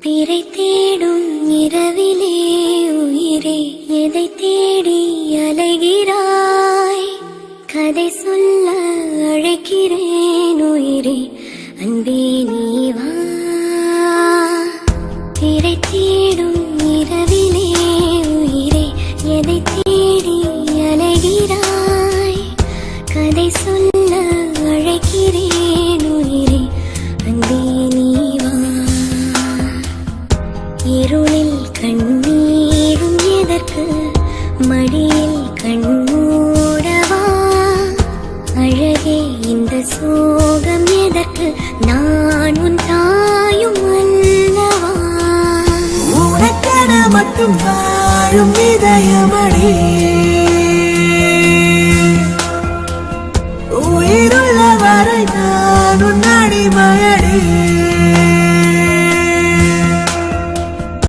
திரை தேடும் இரவிலே உயிரே எதை தேடி அலைகிறாய்? கதை சொல்ல அழைக்கிறேன் உயிரே, அன்பே நீ வா. திரை தேடும் இரவிலே உயிரே எதை தேடி அலைகிறாய்? கதை சொல்ல அழைக்கிறேன் உயிரே, அன்பே நீ வா. இருளில் கண்ணீரும் எதற்கு, மடியில் கண்மூடவா? அழகே இந்த சோகம் எதற்கு, நான் உன் தாயும் அல்லவா? உனக்கென மட்டும் வாழும் இதயமடி